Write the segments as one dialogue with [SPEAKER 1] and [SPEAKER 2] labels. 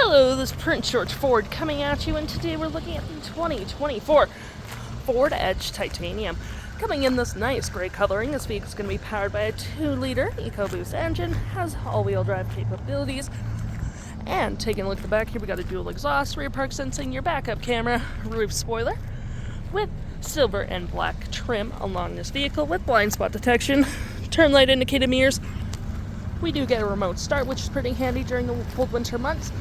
[SPEAKER 1] Hello, this is Prince George Ford coming at you, and today we're looking at the 2024 Ford Edge Titanium. Coming in this nice gray coloring, this vehicle is going to be powered by a 2-liter EcoBoost engine, has all-wheel drive capabilities, and taking a look at the back here, we got a dual exhaust, rear park sensing, your backup camera, roof spoiler, with silver and black trim along this vehicle with blind spot detection, turn light indicated mirrors. We do get a remote start, which is pretty handy during the cold winter months.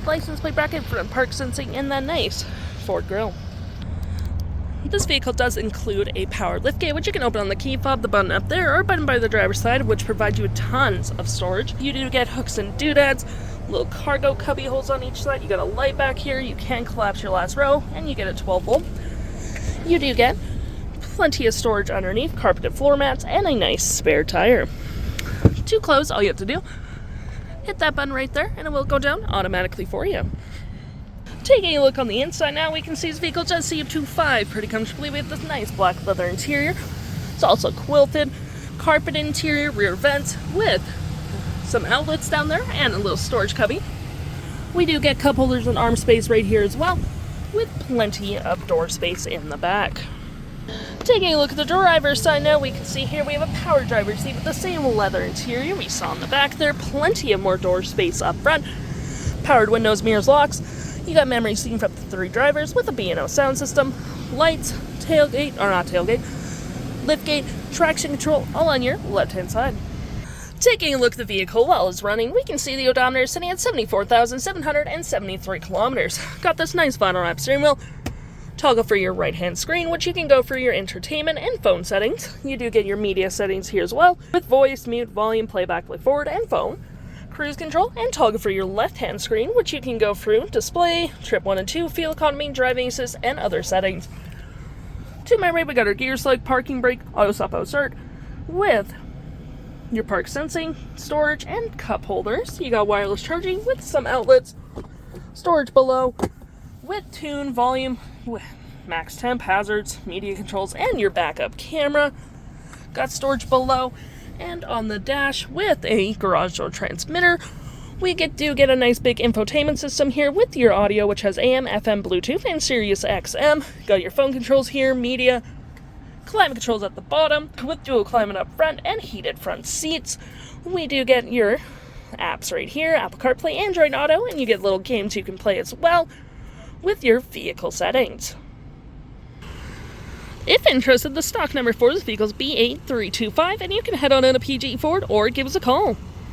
[SPEAKER 1] License plate bracket, front park sensing, and that nice Ford grille. This vehicle does include a power liftgate, which you can open on the key fob, the button up there, or a button by the driver's side, which provides you tons of storage. You do get hooks and doodads, little cargo cubby holes on each side. You got a light back here, you can collapse your last row, and you get a 12-volt. You do get plenty of storage underneath, carpeted floor mats, and a nice spare tire. To close, all you have to do, hit that button right there, and it will go down automatically for you. Taking a look on the inside now, we can see this vehicle does C225 pretty comfortably with this nice black leather interior. It's also quilted, carpet interior, rear vents with some outlets down there and a little storage cubby. We do get cup holders and arm space right here as well, with plenty of door space in the back. Taking a look at the driver's side now, we can see here we have a power driver's seat with the same leather interior we saw in the back there. Plenty of more door space up front. Powered windows, mirrors, locks. You got memory seating for up to 3 drivers with a B&O sound system. Lights, tailgate, or not tailgate, liftgate, traction control, all on your left-hand side. Taking a look at the vehicle while it's running, we can see the odometer sitting at 74,773 kilometers. Got this nice vinyl wrap steering wheel. Toggle for your right-hand screen, which you can go for your entertainment and phone settings. You do get your media settings here as well, with voice, mute, volume, playback, play forward, and phone. Cruise control, and toggle for your left-hand screen, which you can go through display, trip 1 and 2, fuel economy, driving assist, and other settings. To my right, we got our gear select, parking brake, auto stop, auto start, with your park sensing, storage, and cup holders. You got wireless charging with some outlets, storage below, with tune, volume, max temp, hazards, media controls, and your backup camera. Got storage below, and on the dash with a garage door transmitter. We do get a nice big infotainment system here with your audio, which has AM, FM, Bluetooth, and SiriusXM. Got your phone controls here, media, climate controls at the bottom, with dual climate up front and heated front seats. We do get your apps right here, Apple CarPlay, Android Auto, and you get little games you can play as well with your vehicle settings. If interested, the stock number for this vehicle is B8325, and you can head on in to PG Ford or give us a call.